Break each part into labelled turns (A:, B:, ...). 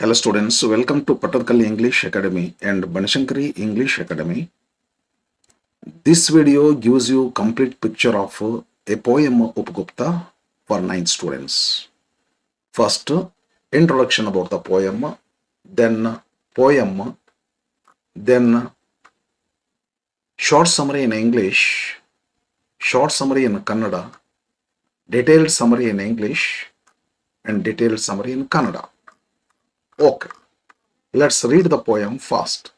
A: Hello students, welcome to Patarkali English Academy and Banshankari English Academy. This video gives you complete picture of a poem Upagupta for 9 students. First, introduction about the poem, then short summary in English, short summary in Kannada, detailed summary in English, and detailed summary in Kannada. Okay, let's read the poem first.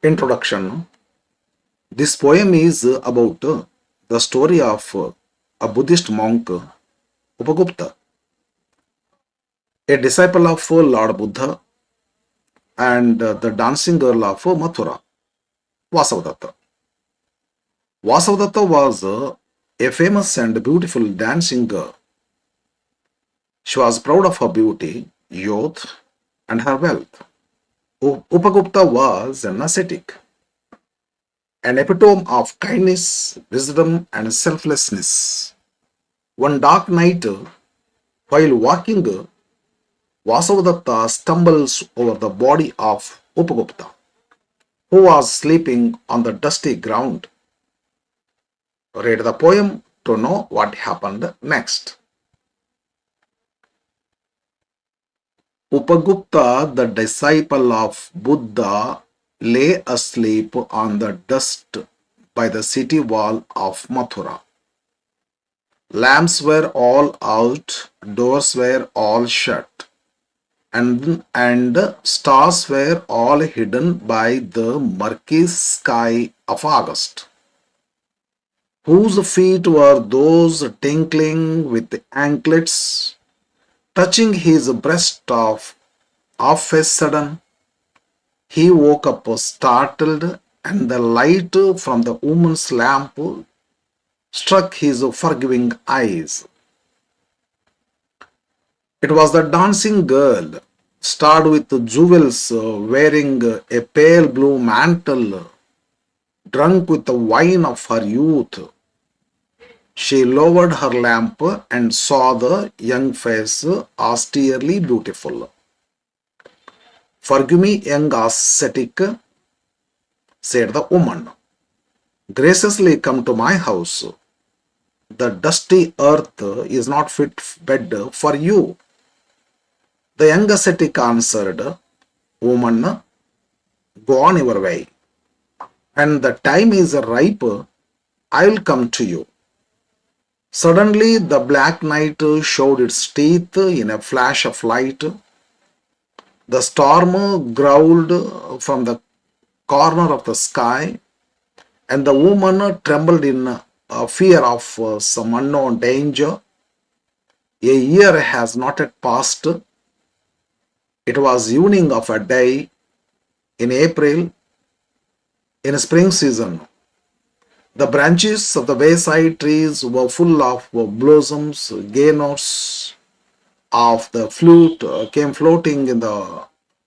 A: Introduction. This poem is about the story of a Buddhist monk, Upagupta, a disciple of Lord Buddha, and the dancing girl of Mathura, Vasavadatta. Vasavadatta was a famous and beautiful dancing girl. She was proud of her beauty, youth, and her wealth. Upagupta was an ascetic, an epitome of kindness, wisdom, and selflessness. One dark night, while walking, Vasavadatta stumbles over the body of Upagupta, who was sleeping on the dusty ground. Read the poem to know what happened next. Upagupta, the disciple of Buddha, lay asleep on the dust by the city wall of Mathura. Lamps were all out, doors were all shut, and stars were all hidden by the murky sky of August. Whose feet were those tinkling with anklets, touching his breast of a sudden? He woke up startled, and the light from the woman's lamp struck his forgiving eyes. It was the dancing girl, starred with jewels, wearing a pale blue mantle, drunk with the wine of her youth. She lowered her lamp and saw the young face, austerely beautiful. "Forgive me, young ascetic," said the woman. "Graciously come to my house. The dusty earth is not fit bed for you." The young ascetic answered, "Woman, go on your way. When the time is ripe, I will come to you." Suddenly, the black night showed its teeth in a flash of light. The storm growled from the corner of the sky, and the woman trembled in fear of some unknown danger. A year has not yet passed. It was evening of a day in April, in spring season. The branches of the wayside trees were full of blossoms. Gay notes of the flute came floating in the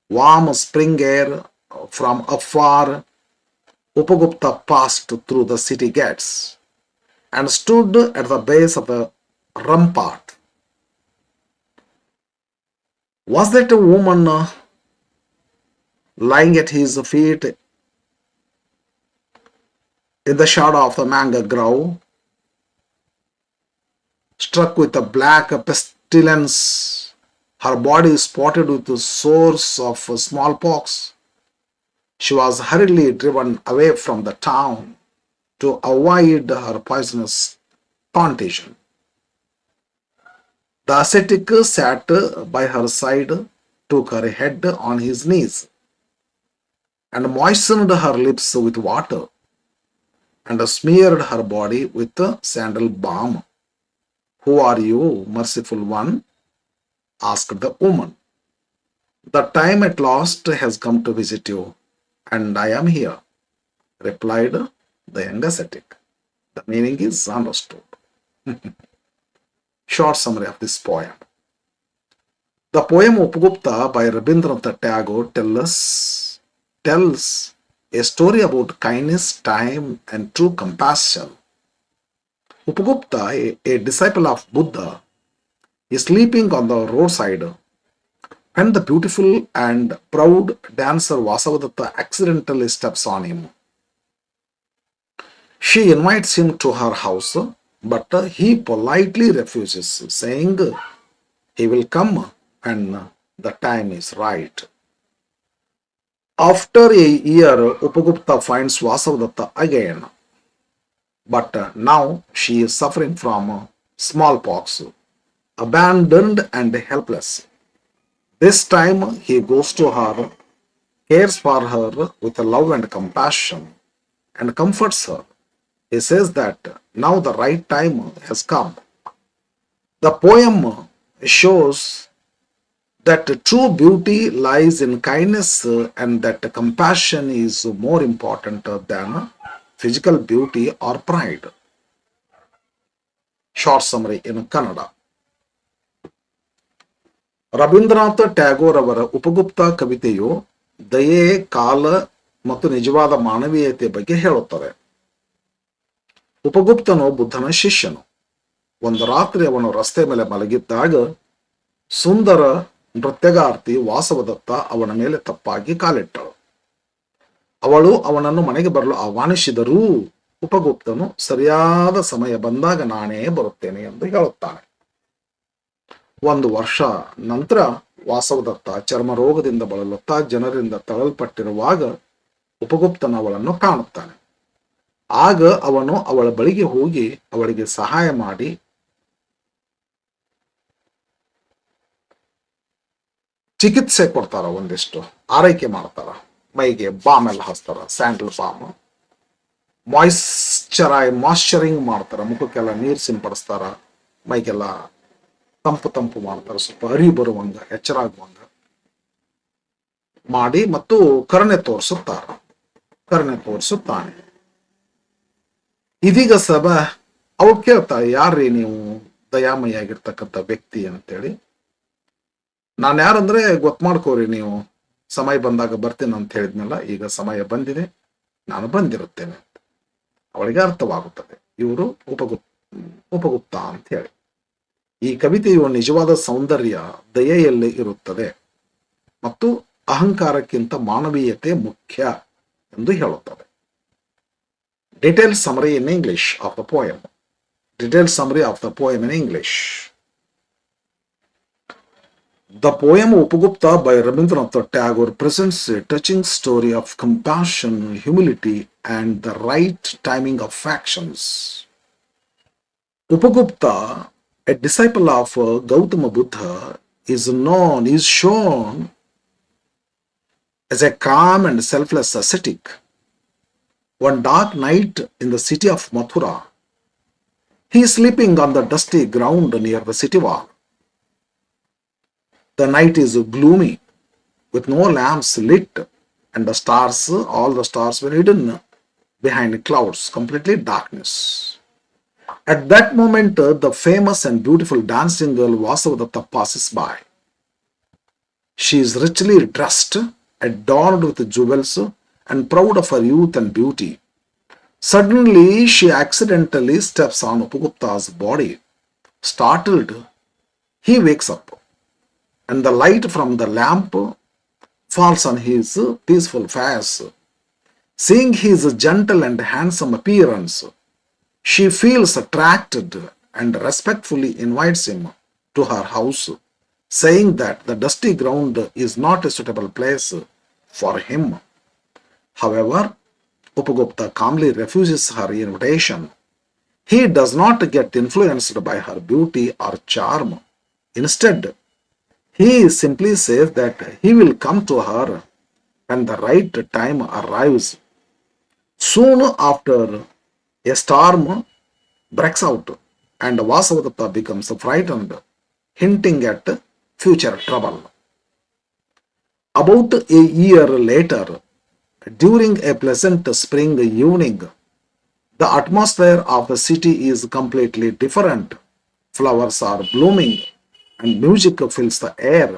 A: warm spring air. From afar, Upagupta passed through the city gates and stood at the base of the rampart. Was that a woman lying at his feet in the shadow of the mango grove, struck with a black pestilence, her body spotted with the sores of smallpox? She was hurriedly driven away from the town to avoid her poisonous contagion. The ascetic sat by her side, took her head on his knees, and moistened her lips with water, and smeared her body with sandal balm. "Who are you, merciful one?" asked the woman. "The time at last has come to visit you, and I am here," replied the young ascetic. The meaning is understood. Short summary of this poem. The poem Upagupta by Rabindranath Tagore tells a story about kindness, time, and true compassion. Upagupta, a disciple of Buddha, is sleeping on the roadside when the beautiful and proud dancer Vasavadatta accidentally steps on him. She invites him to her house, but he politely refuses, saying he will come when the time is right. After a year, Upagupta finds Vasavadatta again, but now she is suffering from smallpox, abandoned and helpless. This time he goes to her, cares for her with love and compassion, and comforts her. He says that now the right time has come. The poem shows that true beauty lies in kindness and that compassion is more important than physical beauty or pride. Short summary in Kannada. Rabindranath Tagore ಅವರ ಉಪಗುಪ್ತ ಕವಿತೆಯು ದಯೆ, ಕಾಲ ಮತ್ತು ನಿಜವಾದ ಮಾನವೀಯತೆ ಬಗ್ಗೆ ಹೇಳುತ್ತದೆ. ಉಪಗುಪ್ತನು ಬುದ್ಧನ ಶಿಷ್ಯನು. ಒಂದು ರಾತ್ರಿ ಅವನು ರಸ್ತೆ ಮೇಲೆ ಮಲಗಿದ್ದಾಗ ಸುಂದರ ನೃತ್ಯಗಾರ್ತಿ ವಾಸವದತ್ತ ಅವನ ಮೇಲೆ ತಪ್ಪಾಗಿ ಕಾಲಿಟ್ಟಳು. ಅವಳು ಅವನನ್ನು ಮನೆಗೆ ಬರಲು ಆಹ್ವಾನಿಸಿದರೂ ಉಪಗುಪ್ತನು ಸರಿಯಾದ ಸಮಯ ಬಂದಾಗ ನಾನೇ ಬರುತ್ತೇನೆ ಎಂದು ಹೇಳುತ್ತಾನೆ. ಒಂದು ವರ್ಷ ನಂತರ ವಾಸವದತ್ತ ಚರ್ಮ ರೋಗದಿಂದ ಬಳಲುತ್ತಾ ಜನರಿಂದ ತಳಲ್ಪಟ್ಟಿರುವಾಗ ಉಪಗುಪ್ತನು ಅವಳನ್ನು ಕಾಣುತ್ತಾನೆ. ಆಗ ಅವನು ಅವಳ ಬಳಿಗೆ ಹೋಗಿ ಅವಳಿಗೆ ಸಹಾಯ ಮಾಡಿ ಚಿಕಿತ್ಸೆ ಕೊಡ್ತಾರ, ಒಂದಿಷ್ಟು ಆರೈಕೆ ಮಾಡ್ತಾರ. ಮೈಗೆ ಬಾಮ್ ಎಲ್ಲ ಹಚ್ತಾರ, ಸ್ಯಾಂಡಲ್ ಬಾಮ್, ಮಾಯ್ಶ್ಚರಿಂಗ್ ಮಾಡ್ತಾರ, ಮುಖಕ್ಕೆಲ್ಲ ನೀರು ಸಿಂಪಡಿಸ್ತಾರ, ಮೈಗೆಲ್ಲ ತಂಪು ಮಾಡ್ತಾರೆ, ಸ್ವಲ್ಪ ಅರಿ ಬರುವಂಗ ಎಚ್ಚರ ಆಗುವಂಗ ಮಾಡಿ ಮತ್ತು ಕರುಣೆ ತೋರಿಸುತ್ತಾನೆ. ಇದೀಗ ಅವ್ರು ಕೇಳ್ತಾರೆ, ಯಾರ್ರೀ ನೀವು ದಯಾಮಯ ಆಗಿರ್ತಕ್ಕಂಥ ವ್ಯಕ್ತಿ ಅಂತೇಳಿ. ನಾನು ಯಾರಂದ್ರೆ ಗೊತ್ತು ಮಾಡ್ಕೋರಿ, ನೀವು ಸಮಯ ಬಂದಾಗ ಬರ್ತೀನಿ ಅಂತ ಹೇಳಿದ್ನಲ್ಲ, ಈಗ ಸಮಯ ಬಂದಿದೆ, ನಾನು ಬಂದಿರುತ್ತೇನೆ. ಅವಳಿಗೆ ಅರ್ಥವಾಗುತ್ತದೆ ಇವರು ಉಪಗುಪ್ತ ಅಂತ ಹೇಳಿ. ಈ ಕವಿತೆಯು ನಿಜವಾದ ಸೌಂದರ್ಯ ದಯೆಯಲ್ಲಿ ಇರುತ್ತದೆ ಮತ್ತು ಅಹಂಕಾರಕ್ಕಿಂತ ಮಾನವೀಯತೆ ಮುಖ್ಯ ಎಂದು ಹೇಳುತ್ತದೆ. Detailed summary in English of the poem. Detailed summary of the poem in English. The poem Upagupta by Rabindranath Tagore presents a touching story of compassion, humility, and the right timing of actions. Upagupta, a disciple of Gautama Buddha, is shown as a calm and selfless ascetic. One dark night in the city of Mathura, he is sleeping on the dusty ground near the city wall. The night is gloomy, with no lamps lit, and all the stars were hidden behind clouds, completely darkness. At that moment, the famous and beautiful dancing girl Vasavadatta passes by. She is richly dressed, adorned with jewels, and proud of her youth and beauty. Suddenly, she accidentally steps on Upagupta's body. Startled, he wakes up, and the light from the lamp falls on his peaceful face. Seeing his gentle and handsome appearance, she feels attracted and respectfully invites him to her house, saying that the dusty ground is not a suitable place for him. However, Upagupta calmly refuses her invitation. He does not get influenced by her beauty or charm. Instead, he simply says that he will come to her when the right time arrives. Soon after, a storm breaks out and Vasavadatta becomes frightened, hinting at future trouble. About a year later, during a pleasant spring evening, the atmosphere of the city is completely different. Flowers are blooming and music fills the air.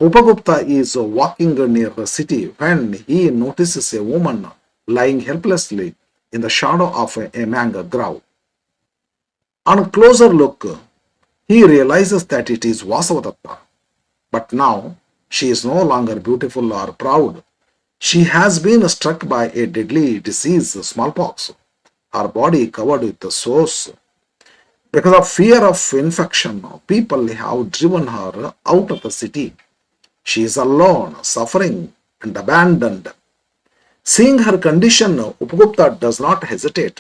A: Upagupta is walking near the city when he notices a woman lying helplessly in the shadow of a mango grove. On a closer look, He realizes that it is Vasavadatta. But now she is no longer beautiful or proud. She has been struck by a deadly disease, smallpox. Her body covered with sores. Because of fear of infection, people have driven her out of the city. She is alone, suffering, and abandoned. Seeing her condition, Upagupta does not hesitate.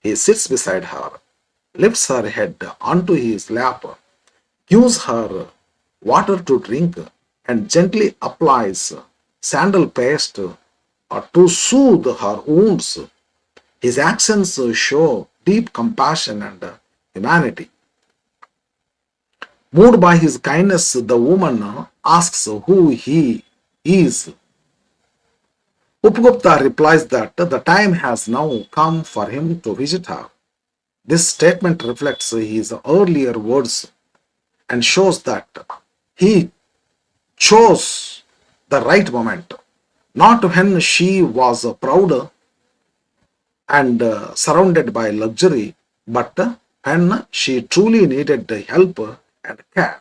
A: He sits beside her, lifts her head onto his lap, gives her water to drink, and gently applies sandal paste to soothe her wounds. His actions show deep compassion and humanity. Moved by his kindness, the woman asks who he is. Upagupta replies that the time has now come for him to visit her. This statement reflects his earlier words and shows that he chose the right moment, not when she was proud and surrounded by luxury, but when she truly needed help and care.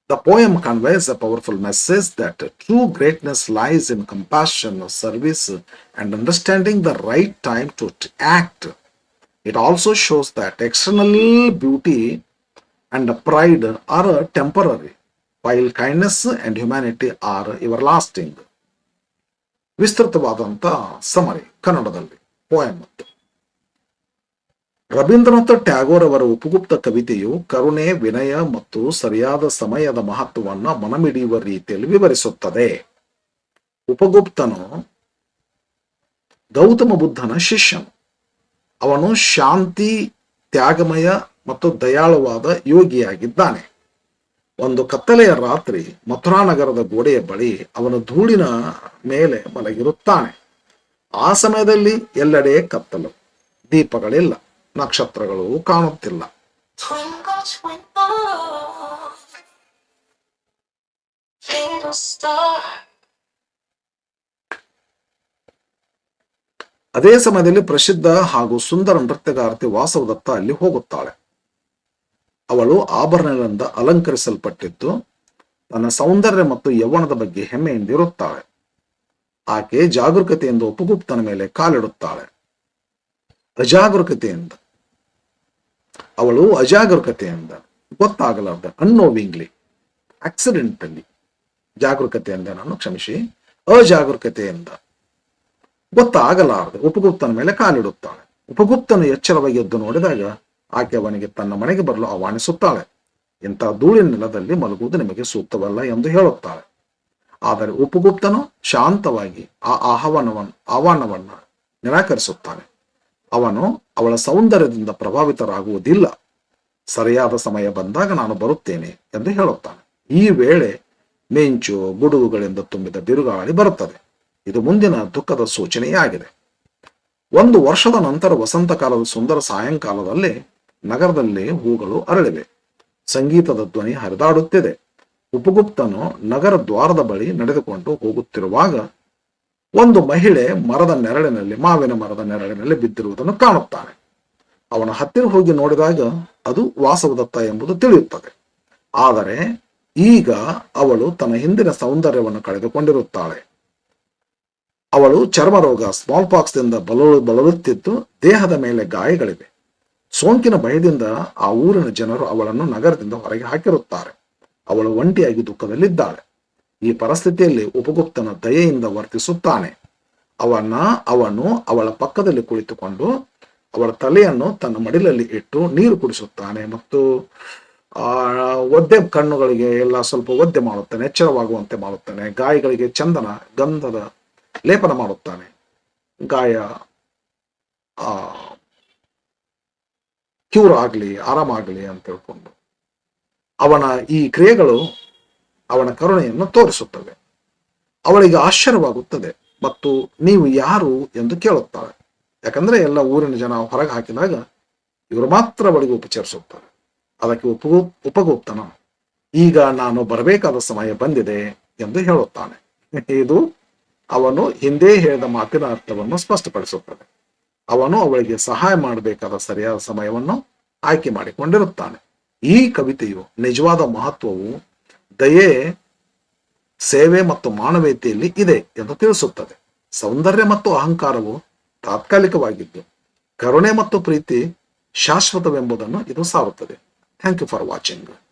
A: The poem conveys a powerful message that true greatness lies in compassion, service, and understanding the right time to act. It also shows that external beauty and pride are temporary, while kindness and humanity are everlasting. ವಿಸ್ತೃತವಾದಂಥ summary ಕನ್ನಡದಲ್ಲಿ poem. Rabindranath Tagore ಅವರ ಉಪಗುಪ್ತ ಕವಿತೆಯು ಕರುಣೆ, ವಿನಯ ಮತ್ತು ಸರಿಯಾದ ಸಮಯದ ಮಹತ್ವವನ್ನು ಮನಮಿಡಿಯುವ ರೀತಿಯಲ್ಲಿ ವಿವರಿಸುತ್ತದೆ. ಉಪಗುಪ್ತನು ಗೌತಮ ಬುದ್ಧನ ಶಿಷ್ಯನು. ಅವನು ಶಾಂತಿ, ತ್ಯಾಗಮಯ ಮತ್ತು ದಯಾಳುವಾದ ಯೋಗಿಯಾಗಿದ್ದಾನೆ. ಒಂದು ಕತ್ತಲೆಯ ರಾತ್ರಿ ಮಥುರಾ ನಗರದ ಗೋಡೆಯ ಬಳಿ ಅವನು ಧೂಳಿನ ಮೇಲೆ ಮಲಗಿರುತ್ತಾನೆ. ಆ ಸಮಯದಲ್ಲಿ ಎಲ್ಲೆಡೆ ಕತ್ತಲು, ದೀಪಗಳಿಲ್ಲ, ನಕ್ಷತ್ರಗಳು ಕಾಣುತ್ತಿಲ್ಲ. ಅದೇ ಸಮಯದಲ್ಲಿ ಪ್ರಸಿದ್ಧ ಹಾಗೂ ಸುಂದರ ನೃತ್ಯಗಾರ್ತಿ ವಾಸವದತ್ತ ಅಲ್ಲಿ ಹೋಗುತ್ತಾಳೆ. ಅವಳು ಆಭರಣಗಳಿಂದ ಅಲಂಕರಿಸಲ್ಪಟ್ಟಿದ್ದು ತನ್ನ ಸೌಂದರ್ಯ ಮತ್ತು ಯೌವನದ ಬಗ್ಗೆ ಹೆಮ್ಮೆಯಿಂದಿರುತ್ತಾಳೆ. ಆಕೆ ಜಾಗರೂಕತೆಯಿಂದ ಉಪಗುಪ್ತನ ಮೇಲೆ ಕಾಲಿಡುತ್ತಾಳೆ. ಅವಳು ಅಜಾಗರೂಕತೆಯಿಂದ ಗೊತ್ತಾಗಲಾರ್ದ, ಅನ್ನೋವಿಂಗ್ಲಿ, ಆಕ್ಸಿಡೆಂಟಲ್ಲಿ, ಜಾಗರೂಕತೆಯಿಂದ ಅಜಾಗರೂಕತೆಯಿಂದ ಗೊತ್ತಾಗಲಾರದೆ ಉಪಗುಪ್ತನ ಮೇಲೆ ಕಾಲಿಡುತ್ತಾಳೆ. ಉಪಗುಪ್ತನು ಎಚ್ಚರವಾಗಿ ಎದ್ದು ನೋಡಿದಾಗ ಆಕೆ ಅವನಿಗೆ ತನ್ನ ಮನೆಗೆ ಬರಲು ಆಹ್ವಾನಿಸುತ್ತಾಳೆ. ಇಂಥ ಧೂಳಿನ ನೆಲದಲ್ಲಿ ಮಲಗುವುದು ನಿಮಗೆ ಸೂಕ್ತವಲ್ಲ ಎಂದು ಹೇಳುತ್ತಾಳೆ. ಆದರೆ ಉಪಗುಪ್ತನು ಶಾಂತವಾಗಿ ಆ ಆಹ್ವಾನವನ್ನು ನಿರಾಕರಿಸುತ್ತಾನೆ. ಅವನು ಅವಳ ಸೌಂದರ್ಯದಿಂದ ಪ್ರಭಾವಿತರಾಗುವುದಿಲ್ಲ. ಸರಿಯಾದ ಸಮಯ ಬಂದಾಗ ನಾನು ಬರುತ್ತೇನೆ ಎಂದು ಹೇಳುತ್ತಾನೆ. ಈ ವೇಳೆ ಮಿಂಚು, ಗುಡುಗುಗಳಿಂದ ತುಂಬಿದ ಬಿರುಗಾಳಿ ಬರುತ್ತದೆ. ಇದು ಮುಂದಿನ ದುಃಖದ ಸೂಚನೆಯಾಗಿದೆ. 1 ವರ್ಷದ ನಂತರ ವಸಂತ ಕಾಲದ ಸುಂದರ ಸಾಯಂಕಾಲದಲ್ಲಿ ನಗರದಲ್ಲಿ ಹೂಗಳು ಅರಳಿವೆ. ಸಂಗೀತದ ಧ್ವನಿ ಹರಿದಾಡುತ್ತಿದೆ. ಉಪಗುಪ್ತನು ನಗರ ದ್ವಾರದ ಬಳಿ ನಡೆದುಕೊಂಡು ಹೋಗುತ್ತಿರುವಾಗ ಒಂದು ಮಹಿಳೆ ಮಾವಿನ ಮರದ ನೆರಳಿನಲ್ಲಿ ಬಿದ್ದಿರುವುದನ್ನು ಕಾಣುತ್ತಾನೆ. ಅವನ ಹತ್ತಿರ ಹೋಗಿ ನೋಡಿದಾಗ ಅದು ವಾಸವದತ್ತ ಎಂಬುದು ತಿಳಿಯುತ್ತದೆ. ಆದರೆ ಈಗ ಅವಳು ತನ್ನ ಹಿಂದಿನ ಸೌಂದರ್ಯವನ್ನು ಕಳೆದುಕೊಂಡಿರುತ್ತಾಳೆ. ಅವಳು ಚರ್ಮರೋಗ, ಸ್ಮಾಲ್ ಪಾಕ್ಸ್ದಿಂದ ಬಳಲುತ್ತಿದ್ದು ದೇಹದ ಮೇಲೆ ಗಾಯಗಳಿವೆ. ಸೋಂಕಿನ ಭಯದಿಂದ ಆ ಊರಿನ ಜನರು ಅವಳನ್ನು ನಗರದಿಂದ ಹೊರಗೆ ಹಾಕಿರುತ್ತಾರೆ. ಅವಳು ಒಂಟಿಯಾಗಿ ದುಃಖದಲ್ಲಿದ್ದಾಳೆ. ಈ ಪರಿಸ್ಥಿತಿಯಲ್ಲಿ ಉಪಗುಪ್ತನ ದಯೆಯಿಂದ ವರ್ತಿಸುತ್ತಾನೆ. ಅವನು ಅವಳ ಪಕ್ಕದಲ್ಲಿ ಕುಳಿತುಕೊಂಡು ಅವಳ ತಲೆಯನ್ನು ತನ್ನ ಮಡಿಲಲ್ಲಿ ಇಟ್ಟು ನೀರು ಕುಡಿಸುತ್ತಾನೆ ಮತ್ತು ಒದ್ದೆ ಕಣ್ಣುಗಳಿಗೆ ಎಲ್ಲ ಸ್ವಲ್ಪ ಒದ್ದೆ ಮಾಡುತ್ತಾನೆ, ಎಚ್ಚರವಾಗುವಂತೆ ಮಾಡುತ್ತಾನೆ. ಗಾಯಗಳಿಗೆ ಚಂದನ, ಗಂಧದ ಲೇಪನ ಮಾಡುತ್ತಾನೆ. ಗಾಯ ಕ್ಯೂರ್ ಆಗಲಿ, ಆರಾಮಾಗಲಿ ಅಂತ ತಿಳ್ಕೊಂಡು ಅವನ ಈ ಕ್ರಿಯೆಗಳು ಅವನ ಕರುಣೆಯನ್ನು ತೋರಿಸುತ್ತವೆ. ಅವಳಿಗೆ ಆಶ್ಚರ್ಯವಾಗುತ್ತದೆ ಮತ್ತು ನೀವು ಯಾರು ಎಂದು ಕೇಳುತ್ತಾಳೆ. ಯಾಕಂದ್ರೆ ಎಲ್ಲ ಊರಿನ ಜನ ಹೊರಗೆ ಹಾಕಿದಾಗ ಇವರು ಮಾತ್ರ ಅವಳಿಗೆ ಉಪಚರಿಸುತ್ತಾರೆ. ಅದಕ್ಕೆ ಉಪಗುಪ್ತನ ಈಗ ನಾನು ಬರಬೇಕಾದ ಸಮಯ ಬಂದಿದೆ ಎಂದು ಹೇಳುತ್ತಾನೆ. ಇದು ಅವನು ಹಿಂದೆ ಹೇಳಿದ ಮಾತಿನ ಅರ್ಥವನ್ನು ಸ್ಪಷ್ಟಪಡಿಸುತ್ತದೆ. ಅವನು ಅವಳಿಗೆ ಸಹಾಯ ಮಾಡಬೇಕಾದ ಸರಿಯಾದ ಸಮಯವನ್ನು ಆಯ್ಕೆ ಮಾಡಿಕೊಂಡಿರುತ್ತಾನೆ. ಈ ಕವಿತೆಯು ನಿಜವಾದ ಮಹತ್ವವು ದಯೆ, ಸೇವೆ ಮತ್ತು ಮಾನವೀಯತೆಯಲ್ಲಿ ಇದೆ ಎಂದು ತಿಳಿಸುತ್ತದೆ. ಸೌಂದರ್ಯ ಮತ್ತು ಅಹಂಕಾರವು ತಾತ್ಕಾಲಿಕವಾಗಿದ್ದು, ಕರುಣೆ ಮತ್ತು ಪ್ರೀತಿ ಶಾಶ್ವತವೆಂಬುದನ್ನು ಇದು ಸಾರುತ್ತದೆ. Thank you for watching.